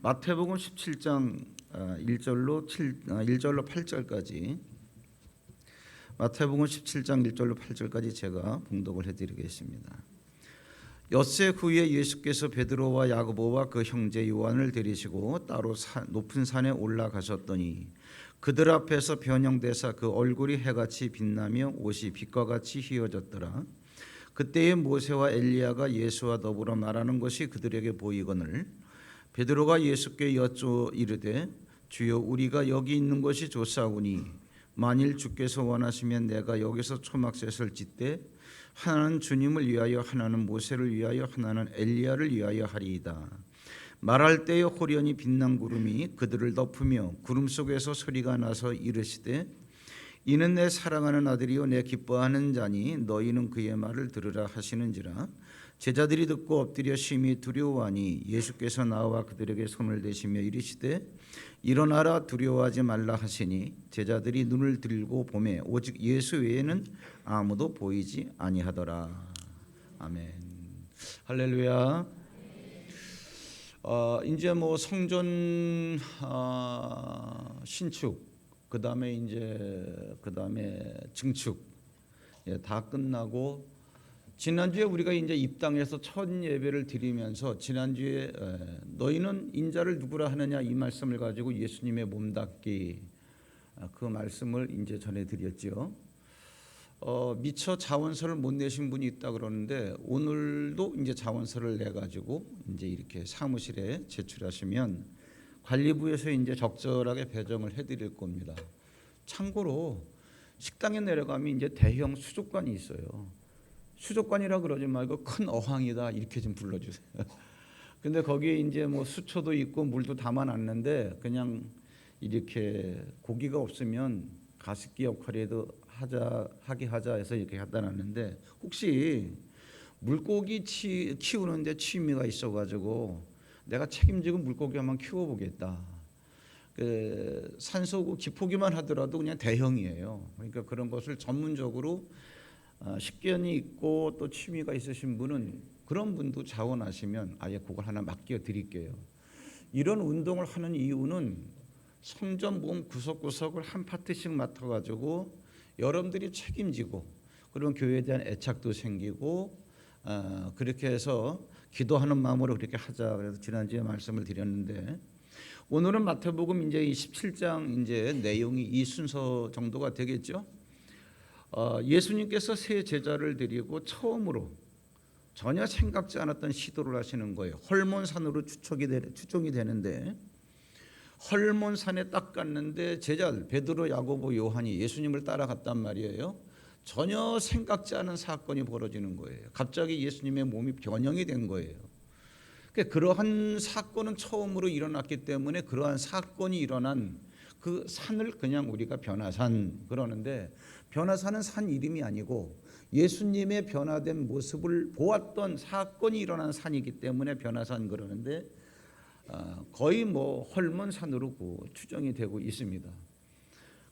마태복음 17장 1절로 8절까지 마태복음 17장 1절로 8절까지 제가 봉독을 해드리겠습니다. 엿새 후에 예수께서 베드로와 야고보와 그 형제 요한을 데리시고 따로 높은 산에 올라가셨더니 그들 앞에서 변형되사 그 얼굴이 해같이 빛나며 옷이 빛과 같이 휘어졌더라. 그때에 모세와 엘리야가 예수와 더불어 말하는 것이 그들에게 보이거늘 베드로가 예수께 여쭈어 이르되 주여 우리가 여기 있는 것이 좋사오니 만일 주께서 원하시면 내가 여기서 초막셋을 짓되 하나는 주님을 위하여 하나는 모세를 위하여 하나는 엘리야를 위하여 하리이다. 말할 때에 호련히 빛난 구름이 그들을 덮으며 구름 속에서 소리가 나서 이르시되 이는 내 사랑하는 아들이요 내 기뻐하는 자니 너희는 그의 말을 들으라 하시는지라. 제자들이 듣고 엎드려 심히 두려워하니 예수께서 나와 그들에게 손을 대시며 이르시되 일어나라 두려워하지 말라 하시니 제자들이 눈을 들고 보매 오직 예수 외에는 아무도 보이지 아니하더라. 아멘. 할렐루야. 이제 뭐 성전 신축 그다음에 증축 다 끝나고 지난주에 우리가 이제 입당해서 첫 예배를 드리면서 지난주에 너희는 인자를 누구라 하느냐 이 말씀을 가지고 예수님의 몸닫기 그 말씀을 이제 전해드렸죠. 미처 자원서를 못 내신 분이 있다 그러는데 오늘도 이제 자원서를 내 가지고 이제 이렇게 사무실에 제출하시면 관리부에서 이제 적절하게 배정을 해드릴 겁니다. 참고로 식당에 내려가면 이제 대형 수족관이 있어요. 수족관이라 그러지 말고 큰 어항이다 이렇게 좀 불러주세요. 근데 거기에 이제 뭐 수초도 있고 물도 담아놨는데 그냥 이렇게 고기가 없으면 가습기 역할에도 하자 해서 이렇게 갖다 놨는데 혹시 물고기 키우는데 취미가 있어가지고 내가 책임지고 물고기 한번 키워보겠다. 그 산소고 기포기만 하더라도 그냥 대형이에요. 그러니까 그런 것을 전문적으로 식견이 있고 또 취미가 있으신 분은 그런 분도 자원하시면 아예 그걸 하나 맡겨 드릴게요. 이런 운동을 하는 이유는 성전 몸 구석구석을 한 파트씩 맡아가지고 여러분들이 책임지고 그런 교회에 대한 애착도 생기고 그렇게 해서 기도하는 마음으로 그렇게 하자. 그래서 지난주에 말씀을 드렸는데 오늘은 마태복음 이제 17장 이제 내용이 이 순서 정도가 되겠죠. 예수님께서 세 제자를 데리고 처음으로 전혀 생각지 않았던 시도를 하시는 거예요. 헐몬산으로 추종이 되는데 헐몬산에 딱 갔는데 제자들 베드로, 야고보, 요한이 예수님을 따라갔단 말이에요. 전혀 생각지 않은 사건이 벌어지는 거예요. 갑자기 예수님의 몸이 변형이 된 거예요. 그러한 사건은 처음으로 일어났기 때문에 그러한 사건이 일어난 그 산을 그냥 우리가 변화산 그러는데 변화산은 산 이름이 아니고 예수님의 변화된 모습을 보았던 사건이 일어난 산이기 때문에 변화산 그러는데 거의 뭐 헐몬산으로 추정이 되고 있습니다.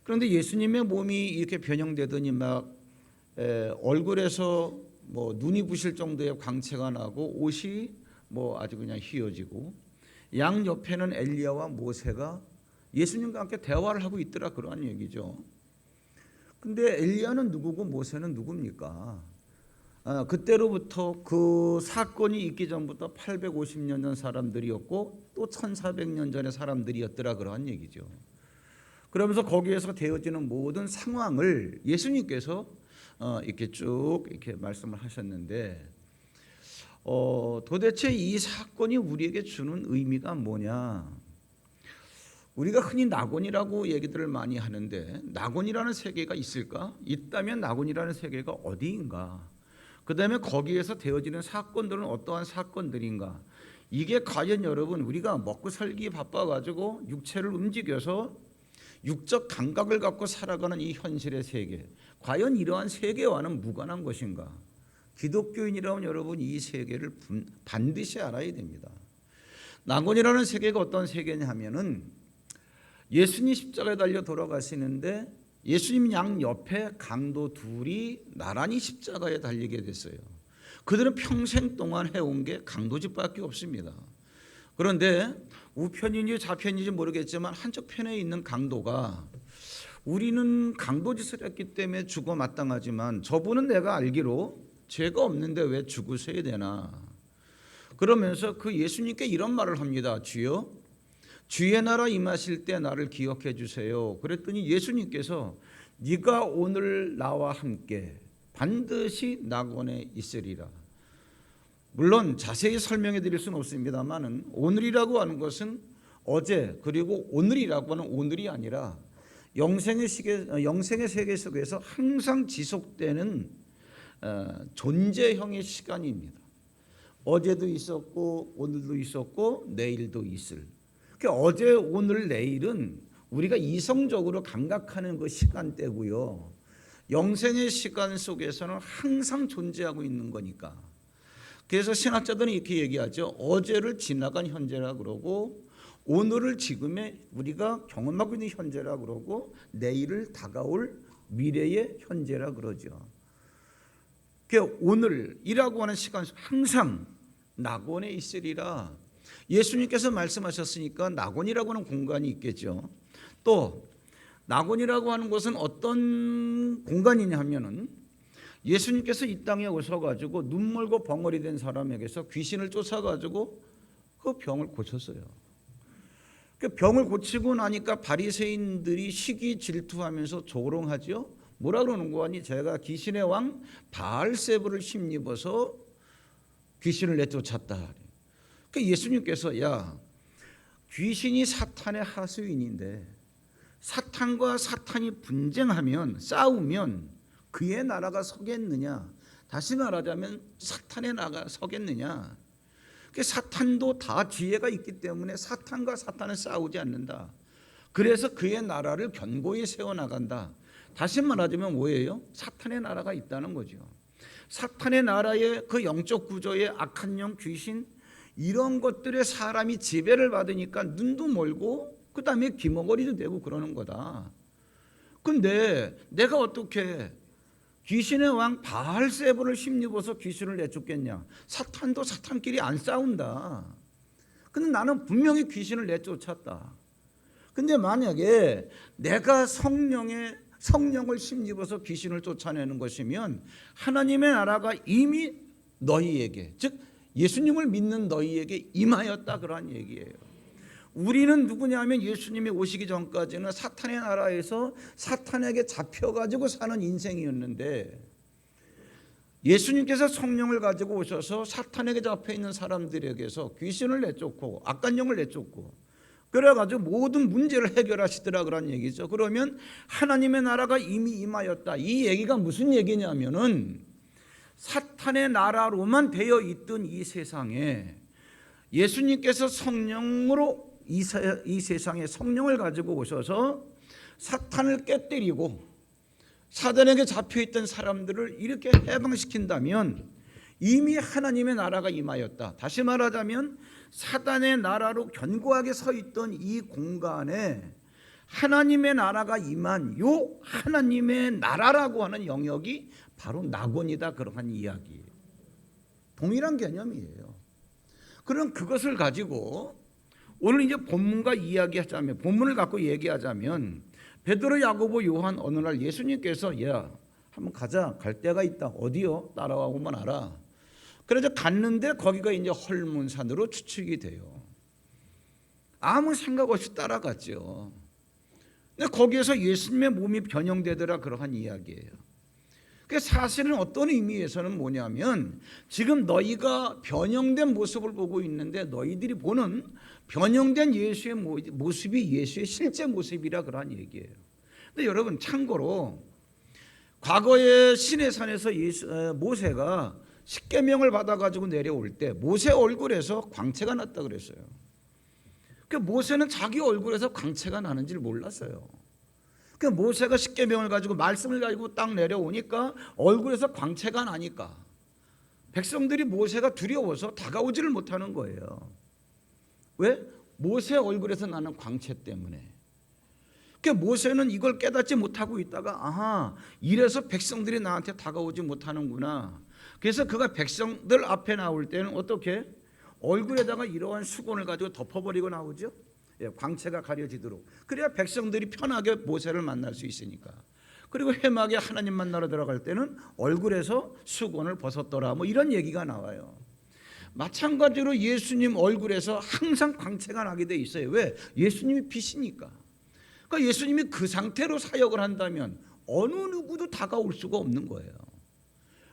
그런데 예수님의 몸이 이렇게 변형되더니 막 얼굴에서 뭐 눈이 부실 정도의 광채가 나고 옷이 뭐 아주 그냥 휘어지고 양 옆에는 엘리야와 모세가 예수님과 함께 대화를 하고 있더라 그러한 얘기죠. 근데 엘리야는 누구고 모세는 누굽니까? 그때로부터 그 사건이 있기 전부터 850년 전 사람들이었고 또 1400년 전의 사람들이었더라 그러한 얘기죠. 그러면서 거기에서 되어지는 모든 상황을 예수님께서 이렇게 쭉 이렇게 말씀을 하셨는데 도대체 이 사건이 우리에게 주는 의미가 뭐냐? 우리가 흔히 낙원이라고 얘기들을 많이 하는데 낙원이라는 세계가 있을까? 있다면 낙원이라는 세계가 어디인가? 그 다음에 거기에서 되어지는 사건들은 어떠한 사건들인가? 이게 과연 여러분 우리가 먹고 살기 바빠가지고 육체를 움직여서 육적 감각을 갖고 살아가는 이 현실의 세계 과연 이러한 세계와는 무관한 것인가? 기독교인이라면 여러분 이 세계를 반드시 알아야 됩니다. 낙원이라는 세계가 어떤 세계냐 하면은 예수님 십자가에 달려 돌아가시는데 예수님 양 옆에 강도 둘이 나란히 십자가에 달리게 됐어요. 그들은 평생 동안 해온 게 강도짓밖에 없습니다. 그런데 우편인지 좌편인지 모르겠지만 한쪽 편에 있는 강도가 우리는 강도짓을 했기 때문에 죽어 마땅하지만 저분은 내가 알기로 죄가 없는데 왜 죽으셔야 되나. 그러면서 그 예수님께 이런 말을 합니다. 주여, 주의 나라 임하실 때 나를 기억해 주세요. 그랬더니 예수님께서 네가 오늘 나와 함께 반드시 낙원에 있으리라. 물론 자세히 설명해 드릴 수는 없습니다만은 오늘이라고 하는 것은 어제 그리고 오늘이라고 하는 오늘이 아니라 영생의 세계 속에서 항상 지속되는 존재형의 시간입니다. 어제도 있었고 오늘도 있었고 내일도 있을. 그러니까 어제 오늘 내일은 우리가 이성적으로 감각하는 그 시간대고요. 영생의 시간 속에서는 항상 존재하고 있는 거니까. 그래서 신학자들은 이렇게 얘기하죠. 어제를 지나간 현재라 그러고 오늘을 지금의 우리가 경험하고 있는 현재라 그러고 내일을 다가올 미래의 현재라 그러죠. 그러니까 오늘이라고 하는 시간 항상 낙원에 있으리라. 예수님께서 말씀하셨으니까 낙원이라고 하는 공간이 있겠죠. 또 낙원이라고 하는 것은 어떤 공간이냐 하면은 예수님께서 이 땅에 오셔가지고 눈멀고 벙어리 된 사람에게서 귀신을 쫓아가지고 그 병을 고쳤어요. 그 병을 고치고 나니까 바리새인들이 시기 질투하면서 조롱하죠. 뭐라 그러는 거 아니? 제가 귀신의 왕 바알세불을 힘입어서 귀신을 내쫓았다. 그 예수님께서 야, 귀신이 사탄의 하수인인데 사탄과 사탄이 분쟁하면 싸우면 그의 나라가 서겠느냐? 다시 말하자면 사탄의 나라가 서겠느냐? 사탄도 다 지혜가 있기 때문에 사탄과 사탄은 싸우지 않는다. 그래서 그의 나라를 견고히 세워나간다. 다시 말하자면 뭐예요? 사탄의 나라가 있다는 거죠. 사탄의 나라의 그 영적 구조의 악한 영, 귀신 이런 것들에 사람이 지배를 받으니까 눈도 멀고 그 다음에 귀머거리도 되고 그러는 거다. 근데 내가 어떻게 귀신의 왕 바알세불을 힘입어서 귀신을 내쫓겠냐? 사탄도 사탄끼리 안 싸운다. 근데 나는 분명히 귀신을 내쫓았다. 근데 만약에 내가 성령을 힘입어서 귀신을 쫓아내는 것이면 하나님의 나라가 이미 너희에게, 즉 예수님을 믿는 너희에게 임하였다, 그러한 얘기예요. 우리는 누구냐면 예수님이 오시기 전까지는 사탄의 나라에서 사탄에게 잡혀가지고 사는 인생이었는데 예수님께서 성령을 가지고 오셔서 사탄에게 잡혀있는 사람들에게서 귀신을 내쫓고 악한 영을 내쫓고 그래가지고 모든 문제를 해결하시더라, 그런 얘기죠. 그러면 하나님의 나라가 이미 임하였다. 이 얘기가 무슨 얘기냐면은 사탄의 나라로만 되어 있던 이 세상에 예수님께서 성령으로 이 세상에 성령을 가지고 오셔서 사탄을 깨뜨리고 사단에게 잡혀있던 사람들을 이렇게 해방시킨다면 이미 하나님의 나라가 임하였다. 다시 말하자면 사단의 나라로 견고하게 서 있던 이 공간에 하나님의 나라가 임한 요 하나님의 나라라고 하는 영역이 바로 낙원이다, 그러한 이야기예요. 동일한 개념이에요. 그럼 그것을 가지고 오늘 이제 본문과 이야기하자면, 본문을 갖고 얘기하자면 베드로, 야고보, 요한 어느 날 예수님께서 야, 한번 가자. 갈 데가 있다. 어디요? 따라와보면 알아. 그래서 갔는데 거기가 이제 헐문산으로 추측이 돼요. 아무 생각 없이 따라갔죠. 근데 거기에서 예수님의 몸이 변형되더라, 그러한 이야기예요. 그 사실은 어떤 의미에서는 뭐냐면 지금 너희가 변형된 모습을 보고 있는데 너희들이 보는 변형된 예수의 모습이 예수의 실제 모습이라, 그러한 얘기예요. 근데 여러분 참고로 과거에 시내산에서 모세가 십계명을 받아가지고 내려올 때 모세 얼굴에서 광채가 났다 그랬어요. 그 모세는 자기 얼굴에서 광채가 나는 줄 몰랐어요. 그 모세가 십계명을 가지고 말씀을 가지고 딱 내려오니까 얼굴에서 광채가 나니까 백성들이 모세가 두려워서 다가오지를 못하는 거예요. 왜? 모세 얼굴에서 나는 광채 때문에. 그 모세는 이걸 깨닫지 못하고 있다가 아하, 이래서 백성들이 나한테 다가오지 못하는구나. 그래서 그가 백성들 앞에 나올 때는 어떻게? 얼굴에다가 이러한 수건을 가지고 덮어버리고 나오죠. 광채가 가려지도록. 그래야 백성들이 편하게 모세를 만날 수 있으니까. 그리고 회막에 하나님 만나러 들어갈 때는 얼굴에서 수건을 벗었더라, 뭐 이런 얘기가 나와요. 마찬가지로 예수님 얼굴에서 항상 광채가 나게 돼 있어요. 왜? 예수님이 빛이니까. 그러니까 예수님이 그 상태로 사역을 한다면 어느 누구도 다가올 수가 없는 거예요.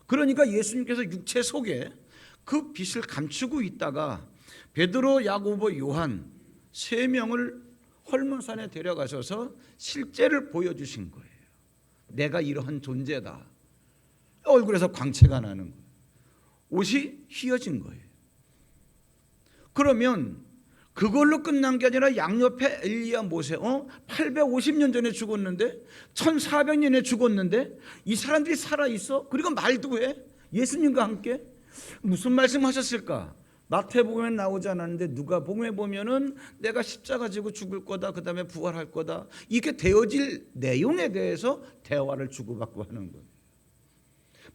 그러니까 예수님께서 육체 속에 그 빛을 감추고 있다가 베드로, 야고보, 요한 세 명을 헐몬산에 데려가셔서 실제를 보여주신 거예요. 내가 이러한 존재다. 얼굴에서 광채가 나는 거예요. 옷이 휘어진 거예요. 그러면 그걸로 끝난 게 아니라 양옆에 엘리야, 모세 850년 전에 죽었는데 1400년에 죽었는데 이 사람들이 살아있어. 그리고 말도 해. 예수님과 함께. 무슨 말씀하셨을까? 마태복음에 나오지 않았는데 누가복음에 보면은 내가 십자가 지고 죽을 거다, 그 다음에 부활할 거다, 이게 되어질 내용에 대해서 대화를 주고받고 하는 거예요.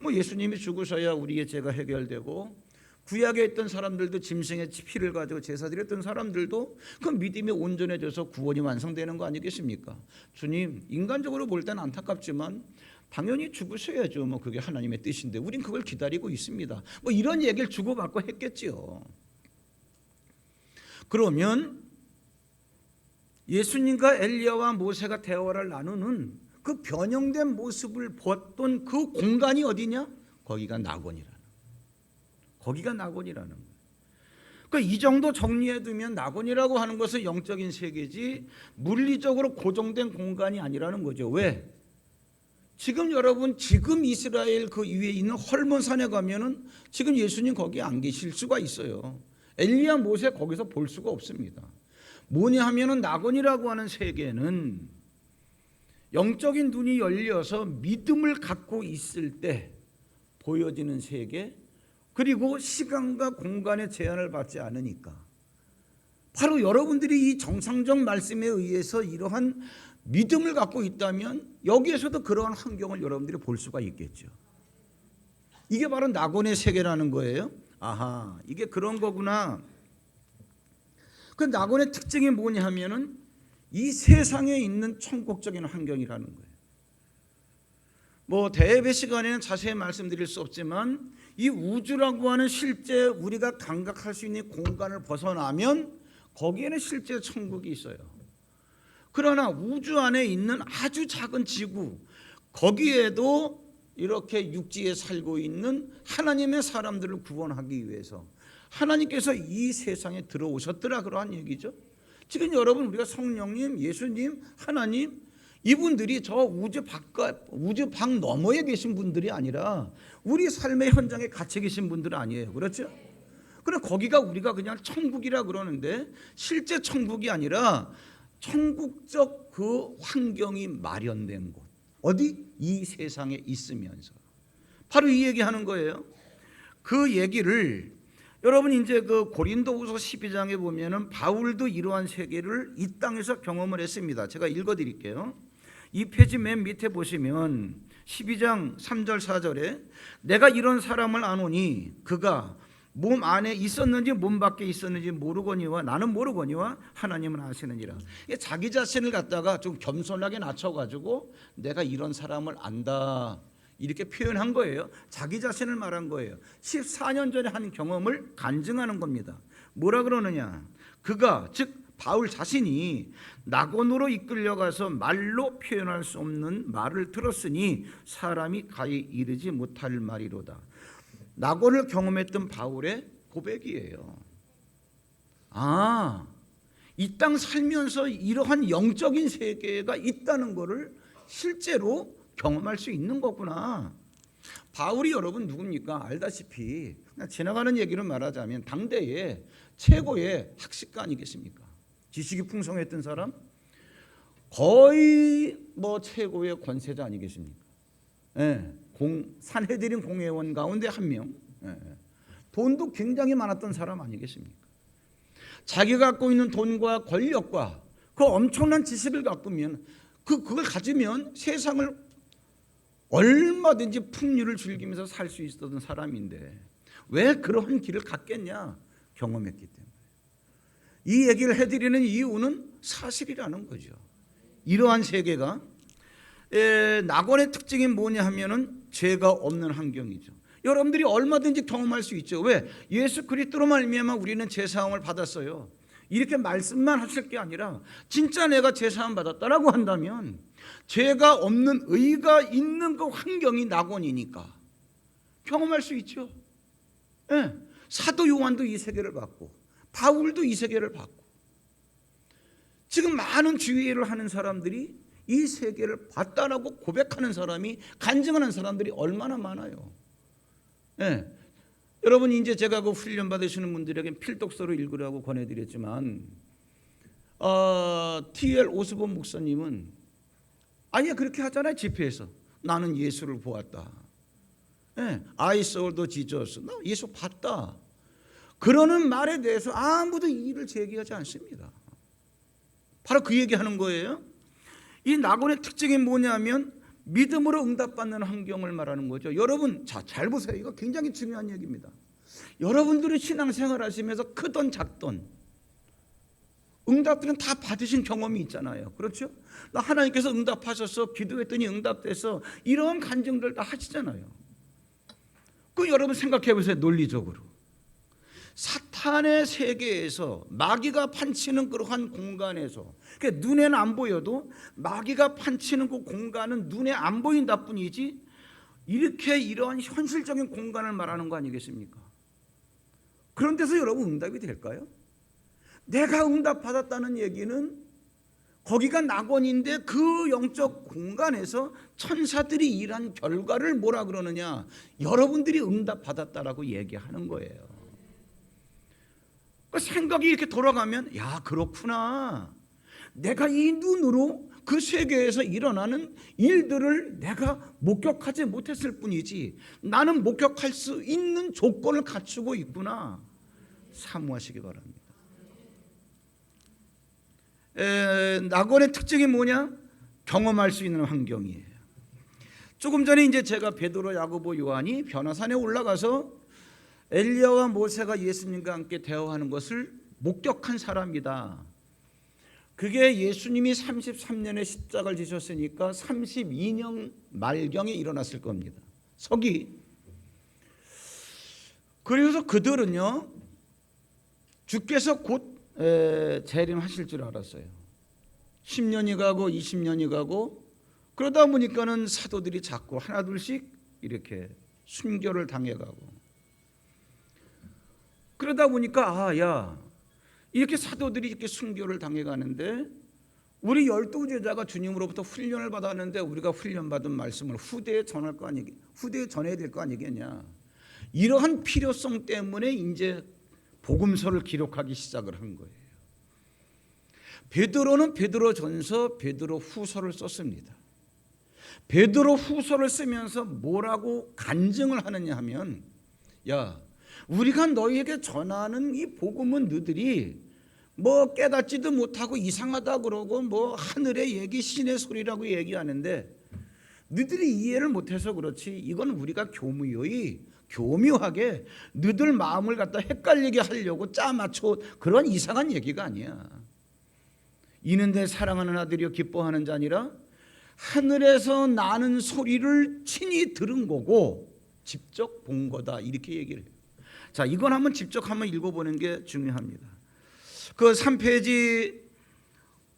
뭐 예수님이 죽으셔야 우리의 죄가 해결되고, 구약에 있던 사람들도 짐승의 피를 가지고 제사 드렸던 사람들도 그 믿음이 온전해져서 구원이 완성되는 거 아니겠습니까? 주님, 인간적으로 볼 때는 안타깝지만 당연히 죽으셔야죠. 뭐 그게 하나님의 뜻인데 우린 그걸 기다리고 있습니다. 뭐 이런 얘기를 주고받고 했겠지요. 그러면 예수님과 엘리야와 모세가 대화를 나누는 그 변형된 모습을 보았던 그 공간이 어디냐? 거기가 낙원이라는 거예요. 그러니까 이 정도 정리해두면 낙원이라고 하는 것은 영적인 세계지 물리적으로 고정된 공간이 아니라는 거죠. 왜? 지금 여러분, 지금 이스라엘 그 위에 있는 헐몬산에 가면은 지금 예수님 거기 안 계실 수가 있어요. 엘리야, 모세 거기서 볼 수가 없습니다. 뭐냐 하면은 낙원이라고 하는 세계는 영적인 눈이 열려서 믿음을 갖고 있을 때 보여지는 세계, 그리고 시간과 공간의 제한을 받지 않으니까 바로 여러분들이 이 정상적 말씀에 의해서 이러한 믿음을 갖고 있다면 여기에서도 그러한 환경을 여러분들이 볼 수가 있겠죠. 이게 바로 낙원의 세계라는 거예요. 아하, 이게 그런 거구나. 그 낙원의 특징이 뭐냐 하면은 이 세상에 있는 천국적인 환경이라는 거예요. 뭐 대회 시간에는 자세히 말씀드릴 수 없지만 이 우주라고 하는 실제 우리가 감각할 수 있는 공간을 벗어나면 거기에는 실제 천국이 있어요. 그러나 우주 안에 있는 아주 작은 지구, 거기에도 이렇게 육지에 살고 있는 하나님의 사람들을 구원하기 위해서 하나님께서 이 세상에 들어오셨더라, 그러한 얘기죠. 지금 여러분, 우리가 성령님, 예수님, 하나님, 이분들이 저 우주 밖 너머에 계신 분들이 아니라 우리 삶의 현장에 갇혀 계신 분들은 아니에요. 그렇죠? 그럼 거기가 우리가 그냥 천국이라 그러는데 실제 천국이 아니라 천국적 그 환경이 마련된 곳. 어디? 이 세상에 있으면서. 바로 이 얘기하는 거예요. 그 얘기를 여러분 이제 그 고린도후서 12장에 보면은 바울도 이러한 세계를 이 땅에서 경험을 했습니다. 제가 읽어드릴게요. 이 페이지 맨 밑에 보시면 12장 3절 4절에 내가 이런 사람을 아노니 그가 몸 안에 있었는지 몸 밖에 있었는지 모르거니와 나는 모르거니와 하나님은 아시느니라. 자기 자신을 갖다가 좀 겸손하게 낮춰가지고 내가 이런 사람을 안다, 이렇게 표현한 거예요. 자기 자신을 말한 거예요. 14년 전에 한 경험을 간증하는 겁니다. 뭐라 그러느냐? 그가, 즉 바울 자신이 낙원으로 이끌려가서 말로 표현할 수 없는 말을 들었으니 사람이 가히 이르지 못할 말이로다. 낙원을 경험했던 바울의 고백이에요. 아, 이 땅 살면서 이러한 영적인 세계가 있다는 것을 실제로 경험할 수 있는 거구나. 바울이 여러분 누굽니까? 알다시피 그냥 지나가는 얘기를 말하자면 당대의 최고의 학식가 아니겠습니까? 지식이 풍성했던 사람, 거의 뭐 최고의 권세자 아니겠습니까? 산헤드린 공회원 가운데 한 명. 돈도 굉장히 많았던 사람 아니겠습니까? 자기가 갖고 있는 돈과 권력과 그 엄청난 지식을 갖고면 그걸 가지면 세상을 얼마든지 풍류를 즐기면서 살 수 있었던 사람인데 왜 그런 길을 갔겠냐? 경험했기 때문에. 이 얘기를 해드리는 이유는 사실이라는 거죠. 이러한 세계가 낙원의 특징이 뭐냐 하면은 죄가 없는 환경이죠. 여러분들이 얼마든지 경험할 수 있죠. 왜? 예수 그리스도로 말미암아 우리는 죄사함을 받았어요. 이렇게 말씀만 하실 게 아니라 진짜 내가 죄사함 받았다라고 한다면 죄가 없는 의가 있는 그 환경이 낙원이니까 경험할 수 있죠. 네. 사도 요한도 이 세계를 받고 바울도 이 세계를 받고 지금 많은 주의를 하는 사람들이 이 세계를 봤다라고 고백하는 사람이 간증하는 사람들이 얼마나 많아요. 네. 여러분 이제 제가 그 훈련 받으시는 분들에게 필독서를 읽으라고 권해드렸지만 T.L. 오스본 목사님은 아예 그렇게 하잖아요. 집회에서 나는 예수를 보았다. 네. I saw the Jesus. 나 예수 봤다. 그러는 말에 대해서 아무도 이의를 제기하지 않습니다. 바로 그 얘기하는 거예요. 이 낙원의 특징이 뭐냐면 믿음으로 응답받는 환경을 말하는 거죠. 여러분 잘 보세요. 이거 굉장히 중요한 얘기입니다. 여러분들이 신앙생활 하시면서 크던 작던 응답들은 다 받으신 경험이 있잖아요. 그렇죠? 나 하나님께서 응답하셔서 기도했더니 응답돼서 이런 간증들 다 하시잖아요. 그 여러분 생각해 보세요. 논리적으로 사탄의 세계에서 마귀가 판치는 그러한 공간에서 그러니까 눈에는 안 보여도 마귀가 판치는 그 공간은 눈에 안 보인다 뿐이지 이렇게 이러한 현실적인 공간을 말하는 거 아니겠습니까? 그런 데서 여러분 응답이 될까요? 내가 응답받았다는 얘기는 거기가 낙원인데 그 영적 공간에서 천사들이 일한 결과를 뭐라 그러느냐? 여러분들이 응답받았다라고 얘기하는 거예요. 그 생각이 이렇게 돌아가면 야 그렇구나. 내가 이 눈으로 그 세계에서 일어나는 일들을 내가 목격하지 못했을 뿐이지 나는 목격할 수 있는 조건을 갖추고 있구나. 사모하시기 바랍니다. 낙원의 특징이 뭐냐? 경험할 수 있는 환경이에요. 조금 전에 이제 제가 베드로, 야고보, 요한이 변화산에 올라가서 엘리야와 모세가 예수님과 함께 대화하는 것을 목격한 사람이다. 그게 예수님이 33년의 십자가를 지셨으니까 32년 말경에 일어났을 겁니다. 서기. 그래서 그들은요 주께서 곧 재림하실 줄 알았어요. 10년이 가고 20년이 가고 그러다 보니까는 사도들이 자꾸 하나둘씩 이렇게 순교를 당해가고 그러다 보니까 야 이렇게 사도들이 이렇게 순교를 당해가는데 우리 12제자가 주님으로부터 훈련을 받았는데 우리가 훈련받은 말씀을 후대에 전할 거 아니겠, 후대에 전해야 될 거 아니겠냐. 이러한 필요성 때문에 이제 복음서를 기록하기 시작을 한 거예요. 베드로는 베드로전서, 베드로후서를 썼습니다. 베드로후서를 쓰면서 뭐라고 간증을 하느냐 하면 야 우리가 너희에게 전하는 이 복음은 너희들이 뭐 깨닫지도 못하고 이상하다 그러고 뭐 하늘의 얘기 신의 소리라고 얘기하는데 너희들이 이해를 못해서 그렇지 이건 우리가 교묘하게 너희들 마음을 갖다 헷갈리게 하려고 짜맞춰 그런 이상한 얘기가 아니야. 이는 내 사랑하는 아들이여 기뻐하는 자니라 하늘에서 나는 소리를 친히 들은 거고 직접 본 거다 이렇게 얘기를 해요. 자, 이건 한번 직접 한번 읽어보는 게 중요합니다. 그 3페이지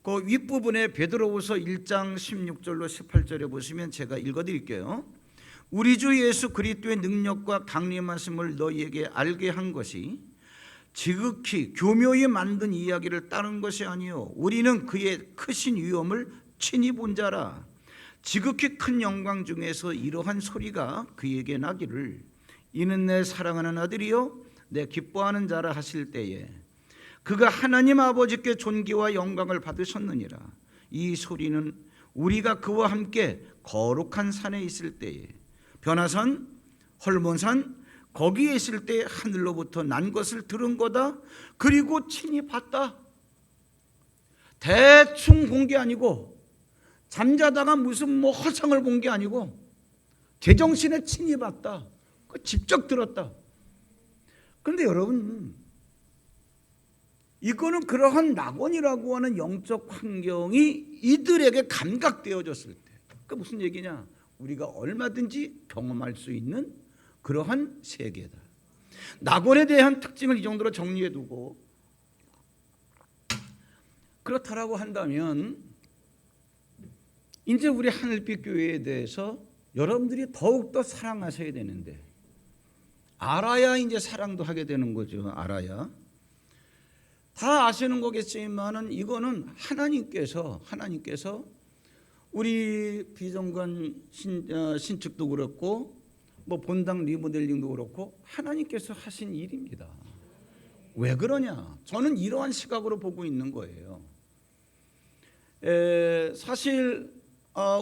그 윗부분에 베드로후서 1장 16절로 18절에 보시면 제가 읽어드릴게요. 우리 주 예수 그리스도의 능력과 강림하심을 너희에게 알게 한 것이 지극히 교묘히 만든 이야기를 따른 것이 아니요 우리는 그의 크신 위엄을 친히 본 자라. 지극히 큰 영광 중에서 이러한 소리가 그에게 나기를 이는 내 사랑하는 아들이요 내 기뻐하는 자라 하실 때에 그가 하나님 아버지께 존귀와 영광을 받으셨느니라. 이 소리는 우리가 그와 함께 거룩한 산에 있을 때에 변화산, 헐몬산 거기에 있을 때 하늘로부터 난 것을 들은 거다. 그리고 친히 봤다. 대충 본 게 아니고 잠자다가 무슨 뭐 허상을 본 게 아니고 제정신에 친히 봤다. 직접 들었다. 그런데 여러분 이거는 그러한 낙원이라고 하는 영적 환경이 이들에게 감각되어졌을 때, 그 무슨 얘기냐? 우리가 얼마든지 경험할 수 있는 그러한 세계다. 낙원에 대한 특징을 이 정도로 정리해두고, 그렇다라고 한다면 이제 우리 하늘빛 교회에 대해서 여러분들이 더욱더 사랑하셔야 되는데, 알아야 이제 사랑도 하게 되는 거죠. 알아야. 다 아시는 거겠지만은 이거는 하나님께서 우리 비정관 신축도 그렇고 뭐 본당 리모델링도 그렇고 하나님께서 하신 일입니다. 왜 그러냐? 저는 이러한 시각으로 보고 있는 거예요. 사실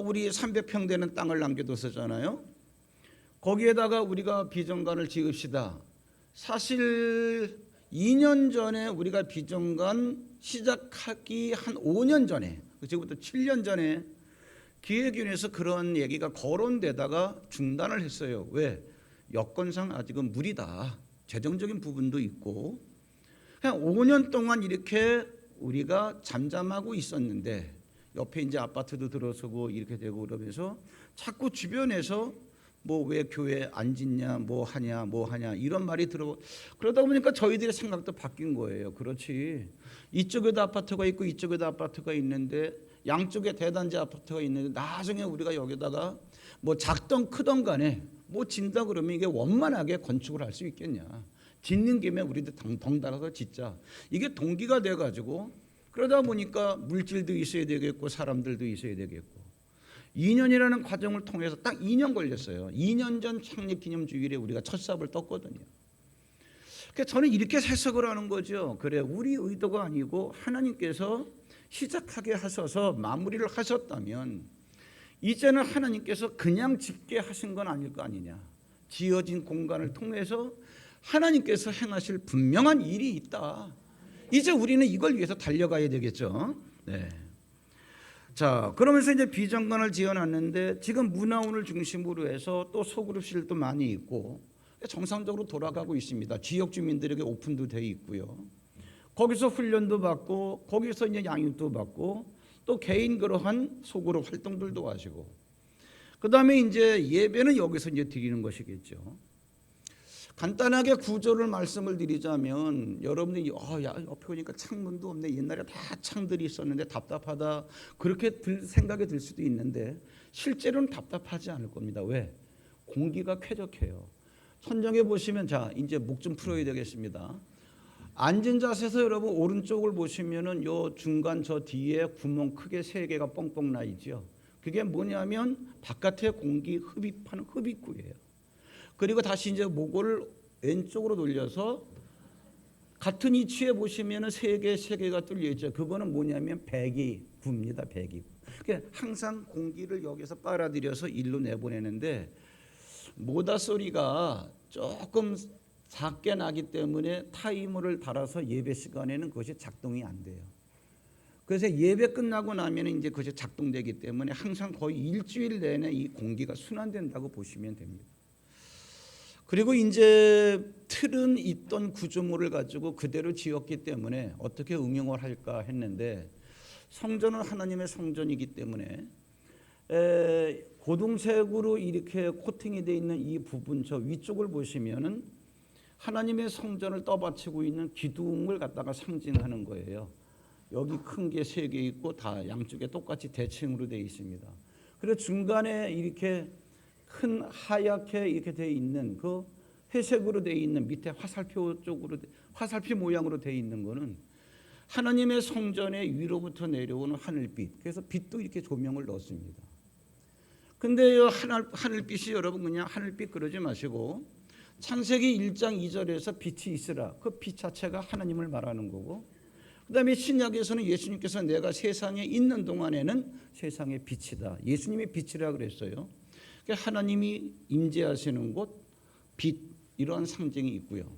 우리 300평 되는 땅을 남겨뒀었잖아요. 거기에다가 우리가 비정관을 지읍시다. 사실 2년 전에 우리가 비정관 시작하기 한 5년 전에, 지금부터 7년 전에 기획위원회에서 그런 얘기가 거론되다가 중단을 했어요. 왜? 여건상 아직은 무리다. 재정적인 부분도 있고. 그냥 5년 동안 이렇게 우리가 잠잠하고 있었는데, 옆에 이제 아파트도 들어서고 이렇게 되고 그러면서 자꾸 주변에서 뭐 왜 교회 안 짓냐, 뭐 하냐 이런 말이 그러다 보니까 저희들의 생각도 바뀐 거예요. 그렇지, 이쪽에도 아파트가 있고 이쪽에도 아파트가 있는데, 양쪽에 대단지 아파트가 있는데, 나중에 우리가 여기다가 뭐 작던 크던 간에 뭐 짓다 그러면 이게 원만하게 건축을 할 수 있겠냐. 짓는 김에 우리도 덩달아서 짓자. 이게 동기가 돼가지고, 그러다 보니까 물질도 있어야 되겠고 사람들도 있어야 되겠고, 2년이라는 과정을 통해서 딱 2년 걸렸어요. 2년 전 창립기념주일에 우리가 첫 삽을 떴거든요. 그러니까 저는 이렇게 해석을 하는 거죠. 그래, 우리 의도가 아니고 하나님께서 시작하게 하셔서 마무리를 하셨다면 이제는 하나님께서 그냥 짓게 하신 건 아닐 거 아니냐. 지어진 공간을 통해서 하나님께서 행하실 분명한 일이 있다. 이제 우리는 이걸 위해서 달려가야 되겠죠. 네. 자, 그러면서 이제 비정관을 지어놨는데, 지금 문화원을 중심으로 해서 또 소그룹실도 많이 있고 정상적으로 돌아가고 있습니다. 지역 주민들에게 오픈도 돼 있고요. 거기서 훈련도 받고, 거기서 이제 양육도 받고, 또 개인 그러한 소그룹 활동들도 하시고, 그 다음에 이제 예배는 여기서 이제 드리는 것이겠죠. 간단하게 구조를 말씀을 드리자면, 여러분들이 야, 옆에 보니까 창문도 없네, 옛날에 다 창들이 있었는데 답답하다, 그렇게 생각이 들 수도 있는데 실제로는 답답하지 않을 겁니다. 왜? 공기가 쾌적해요. 천정에 보시면, 자 이제 목 좀 풀어야 되겠습니다. 앉은 자세에서 여러분 오른쪽을 보시면은 요 중간 저 뒤에 구멍 크게 3개가 뻥뻥 나 있죠. 그게 뭐냐면 바깥에 공기 흡입하는 흡입구예요. 그리고 다시 이제 목을 왼쪽으로 돌려서 같은 위치에 보시면은 3개가 뚫려 있죠. 그거는 뭐냐면 배기구입니다. 배기구. 그러니까 항상 공기를 여기서 빨아들여서 일로 내보내는데, 모다 소리가 조금 작게 나기 때문에 타이머를 달아서 예배 시간에는 그것이 작동이 안 돼요. 그래서 예배 끝나고 나면 이제 그것이 작동되기 때문에 항상 거의 일주일 내내 이 공기가 순환된다고 보시면 됩니다. 그리고 이제 틀은 있던 구조물을 가지고 그대로 지었기 때문에 어떻게 응용을 할까 했는데, 성전은 하나님의 성전이기 때문에 고동색으로 이렇게 코팅이 되어 있는 이 부분, 저 위쪽을 보시면은 하나님의 성전을 떠받치고 있는 기둥을 갖다가 상징하는 거예요. 여기 큰 게 3개 있고 다 양쪽에 똑같이 대칭으로 되어 있습니다. 그리고 중간에 이렇게 큰 하얗게 이렇게 되어 있는 그 회색으로 되어 있는 밑에 화살표 쪽으로, 화살표 모양으로 되어 있는 거는 하나님의 성전의 위로부터 내려오는 하늘빛. 그래서 빛도 이렇게 조명을 넣었습니다. 근데 하늘빛이 여러분 그냥 하늘빛 그러지 마시고, 창세기 1장 2절에서 빛이 있으라, 그 빛 자체가 하나님을 말하는 거고, 그 다음에 신약에서는 예수님께서 내가 세상에 있는 동안에는 세상의 빛이다, 예수님이 빛이라 그랬어요. 하나님이 임재하시는 곳, 빛, 이러한 상징이 있고요.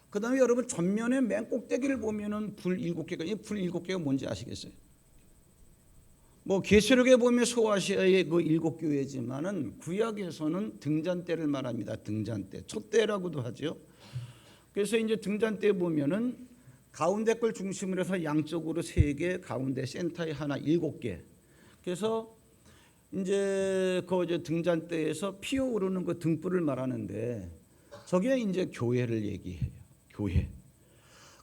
그 다음에 여러분 전면에 맨 꼭대기를 보면은 불 7개가, 이 불 7개가 뭔지 아시겠어요? 뭐 계시록에 보면 소아시아의 그 7교회지만은 구약에서는 등잔대를 말합니다. 등잔대, 촛대라고도 하죠. 그래서 이제 등잔대에 보면은 가운데 걸 중심으로 해서 양쪽으로 3개, 가운데 센터에 하나 7개. 그래서 이제 그 이제 등잔대에서 피어오르는 그 등불을 말하는데 저게 이제 교회를 얘기해요. 교회.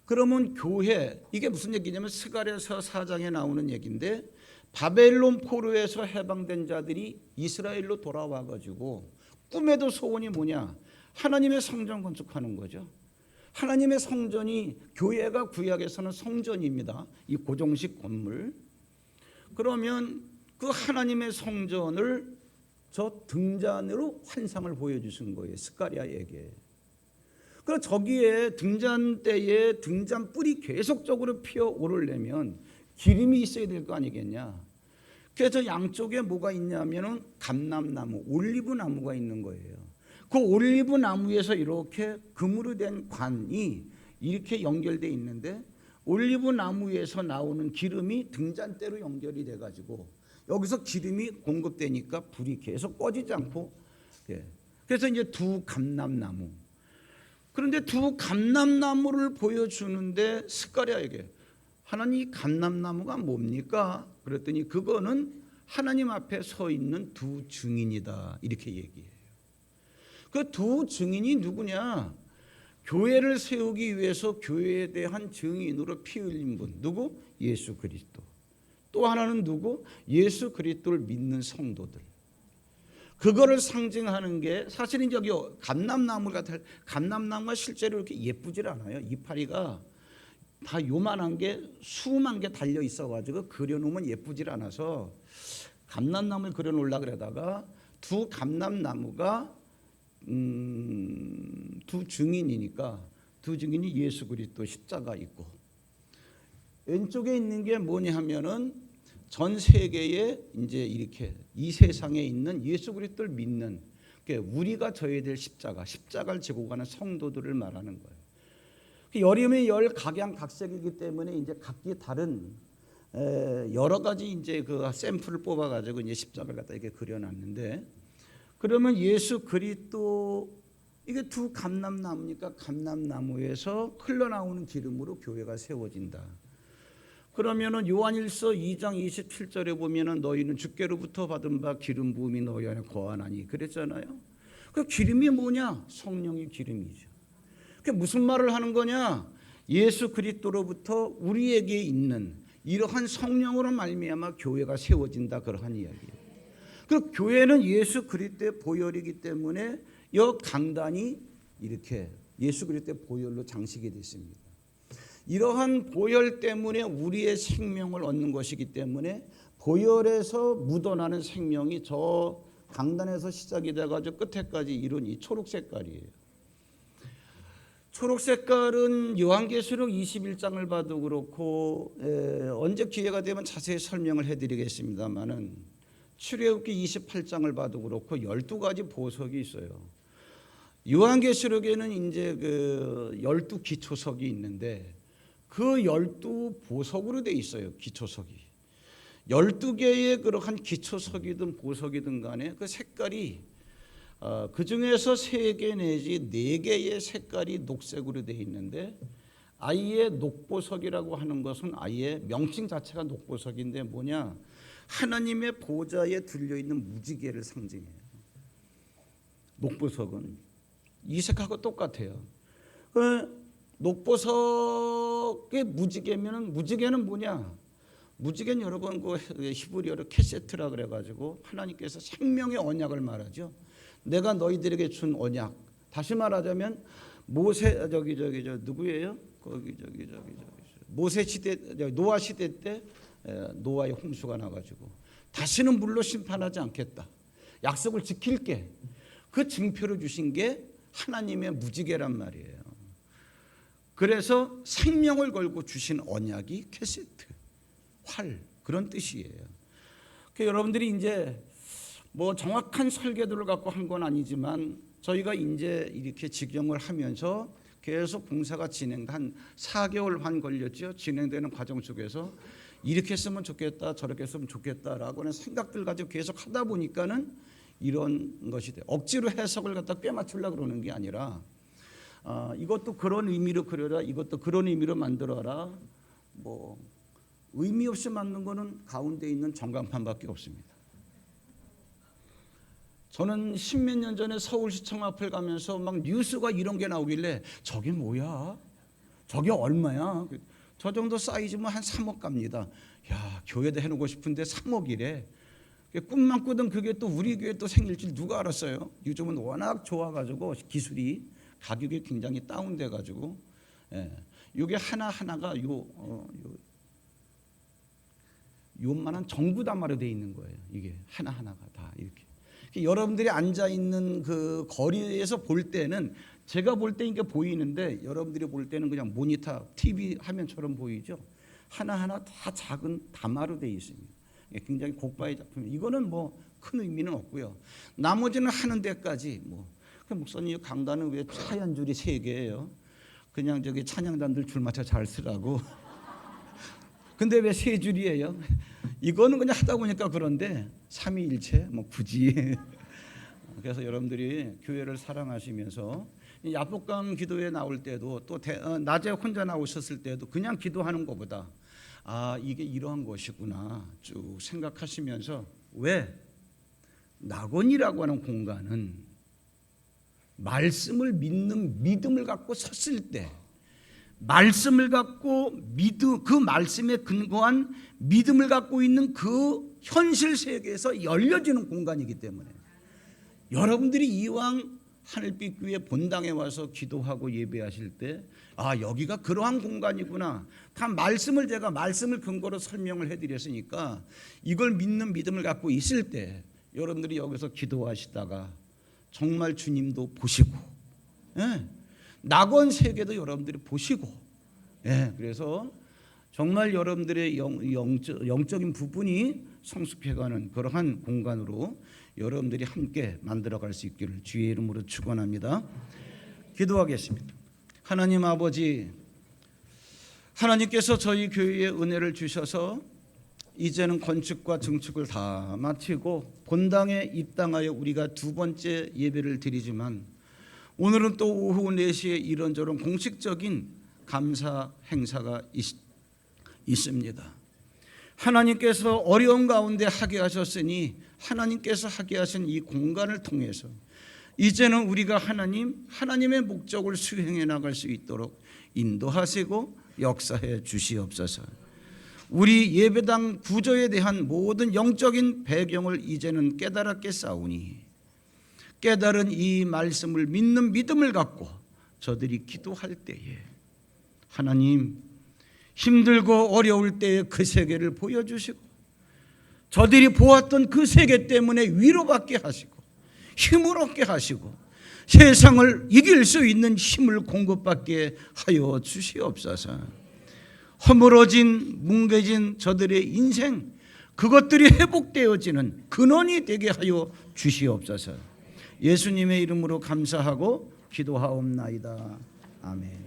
그러면 교회 이게 무슨 얘기냐면 스가랴서 4장에 나오는 얘기인데 바벨론 포로에서 해방된 자들이 이스라엘로 돌아와 가지고 꿈에도 소원이 뭐냐? 하나님의 성전 건축하는 거죠. 하나님의 성전이 교회가 구약에서는 성전입니다. 이 고정식 건물. 그러면 그 하나님의 성전을 저 등잔으로 환상을 보여주신 거예요. 스가랴에게. 그래서 저기에 등잔대에 등잔불이 계속적으로 피어오르려면 기름이 있어야 될 거 아니겠냐. 그래서 양쪽에 뭐가 있냐면은 감람나무, 올리브나무가 있는 거예요. 그 올리브나무에서 이렇게 금으로 된 관이 이렇게 연결되어 있는데 올리브나무에서 나오는 기름이 등잔대로 연결이 돼가지고 여기서 기름이 공급되니까 불이 계속 꺼지지 않고, 그래서 이제 두 감람나무. 그런데 두 감람나무를 보여주는데 스가랴에게 하나님, 감람나무가 뭡니까? 그랬더니 그거는 하나님 앞에 서 있는 두 증인이다, 이렇게 얘기해요. 그 두 증인이 누구냐? 교회를 세우기 위해서 교회에 대한 증인으로 피 흘린 분, 누구? 예수 그리스도. 또 하나는 누구? 예수 그리스도를 믿는 성도들. 그거를 상징하는 게 사실은 저기 감람나무가 실제로 이렇게 예쁘질 않아요. 이파리가 다 요만한 게 수만 개 달려 있어가지고 그려놓으면 예쁘질 않아서 감람나무를 그려놓으려고 그러다가 두 감람나무가 두 증인이니까 두 증인이 예수 그리스도 십자가 있고 왼쪽에 있는 게 뭐냐 하면은 전 세계에 이제 이렇게 이 세상에 있는 예수 그리스도를 믿는 우리가 져야 될 십자가를 지고 가는 성도들을 말하는 거예요. 여름에 열 각양각색이기 때문에 이제 각기 다른 여러 가지 이제 그 샘플을 뽑아 가지고 이제 십자가를 갖다 이렇게 그려놨는데 그러면 예수 그리스도 이게 두 감람나무니까 감람나무에서 흘러나오는 기름으로 교회가 세워진다. 그러면은 요한일서 2장 27절에 보면은 너희는 주께로부터 받은 바 기름 부음이 너희 안에 거하나니 그랬잖아요. 그 기름이 뭐냐? 성령의 기름이죠. 그게 무슨 말을 하는 거냐? 예수 그리스도로부터 우리에게 있는 이러한 성령으로 말미암아 교회가 세워진다, 그러한 이야기예요. 그 교회는 예수 그리스도의 보혈이기 때문에 이 강단이 이렇게 예수 그리스도의 보혈로 장식이 됐습니다. 이러한 보혈 때문에 우리의 생명을 얻는 것이기 때문에 보혈에서 묻어나는 생명이 저 강단에서 시작이 돼가지고 끝에까지 이룬 이 초록 색깔이에요. 초록 색깔은 요한계시록 21장을 봐도 그렇고 언제 기회가 되면 자세히 설명을 해드리겠습니다만은 출애굽기 28장을 봐도 그렇고 12가지 보석이 있어요. 요한계시록에는 이제 그 12기초석이 있는데 그 12보석으로 돼 있어요. 기초석이 12개의 그러한 기초석이든 보석이든 간에 그 색깔이 그 중에서 3개 내지 4개의 색깔이 녹색으로 돼 있는데 아예 녹보석이라고 하는 것은 아예 명칭 자체가 녹보석인데 뭐냐? 하나님의 보좌에 들려있는 무지개를 상징해요. 녹보석은 이 색하고 똑같아요. 녹보석의 무지개면은 무지개는 뭐냐? 무지개는 여러분 그 히브리어로 케세트라 그래가지고 하나님께서 생명의 언약을 말하죠. 내가 너희들에게 준 언약. 다시 말하자면 모세 저 누구예요? 모세 시대 노아 시대 때 노아의 홍수가 나가지고 다시는 물로 심판하지 않겠다. 약속을 지킬게. 그 증표를 주신 게 하나님의 무지개란 말이에요. 그래서 생명을 걸고 주신 언약이 캐세트, 활 그런 뜻이에요. 그러니까 여러분들이 이제 뭐 정확한 설계도를 갖고 한 건 아니지만 저희가 이제 이렇게 직영을 하면서 계속 봉사가 한 4개월 반 걸렸죠. 진행되는 과정 속에서 이렇게 했으면 좋겠다, 저렇게 했으면 좋겠다라고 하는 생각들 가지고 계속 하다 보니까는 이런 것이 돼요. 억지로 해석을 갖다 꿰맞추려고 그러는 게 아니라 이것도 그런 의미로 그려라, 이것도 그런 의미로 만들어라. 뭐 의미 없이 만든 거는 가운데 있는 전광판밖에 없습니다. 저는 십몇 년 전에 서울시청 앞을 가면서 막 뉴스가 이런 게 나오길래 저게 뭐야? 저게 얼마야? 저 정도 사이즈면 한 3억 갑니다. 야, 교회도 해놓고 싶은데 3억이래. 꿈만 꾸던 그게 또 우리 교회에 또 생길 줄 누가 알았어요? 요즘은 워낙 좋아가지고 기술이 가격이 굉장히 다운돼가지고, 이게 하나하나가 요만한 정부담화로 돼 있는 거예요. 이게 하나하나가 다 이렇게. 여러분들이 앉아 있는 그 거리에서 볼 때는 제가 볼 때 이게 보이는데 여러분들이 볼 때는 그냥 모니터, TV 화면처럼 보이죠. 하나하나 다 작은 담화로 돼 있습니다. 굉장히 고가의 작품. 이거는 뭐 큰 의미는 없고요. 나머지는 하는 데까지 그 목사님 강단은 왜 하얀 줄이 3개예요? 그냥 저기 찬양단들 줄 맞춰 잘 쓰라고. 근데 왜 3줄이에요? 이거는 그냥 하다 보니까 그런데 삼위일체 굳이. 그래서 여러분들이 교회를 사랑하시면서 야복강 기도에 나올 때도 또 낮에 혼자 나오셨을 때도 그냥 기도하는 것보다 이게 이러한 것이구나 쭉 생각하시면서, 왜 낙원이라고 하는 공간은 말씀을 믿는 믿음을 갖고 섰을 때, 말씀을 갖고 그 말씀에 근거한 믿음을 갖고 있는 그 현실 세계에서 열려지는 공간이기 때문에 여러분들이 이왕 하늘빛 교회 본당에 와서 기도하고 예배하실 때 여기가 그러한 공간이구나. 다 제가 말씀을 근거로 설명을 해드렸으니까 이걸 믿는 믿음을 갖고 있을 때 여러분들이 여기서 기도하시다가 정말 주님도 보시고, 낙원 세계도 여러분들이 보시고, 그래서 정말 여러분들의 영적인 부분이 성숙해가는 그러한 공간으로 여러분들이 함께 만들어갈 수 있기를 주의 이름으로 축원합니다. 기도하겠습니다. 하나님 아버지, 하나님께서 저희 교회에 은혜를 주셔서 이제는 건축과 증축을 다 마치고 본당에 입당하여 우리가 2번째 예배를 드리지만, 오늘은 또 오후 4시에 이런저런 공식적인 감사 행사가 있습니다. 하나님께서 어려운 가운데 하게 하셨으니 하나님께서 하게 하신 이 공간을 통해서 이제는 우리가 하나님의 목적을 수행해 나갈 수 있도록 인도하시고 역사해 주시옵소서. 우리 예배당 구조에 대한 모든 영적인 배경을 이제는 깨달았게 싸우니 깨달은 이 말씀을 믿는 믿음을 갖고 저들이 기도할 때에 하나님, 힘들고 어려울 때에 그 세계를 보여주시고 저들이 보았던 그 세계 때문에 위로받게 하시고 힘을 얻게 하시고 세상을 이길 수 있는 힘을 공급받게 하여 주시옵소서. 허물어진 뭉개진 저들의 인생, 그것들이 회복되어지는 근원이 되게 하여 주시옵소서. 예수님의 이름으로 감사하고 기도하옵나이다. 아멘.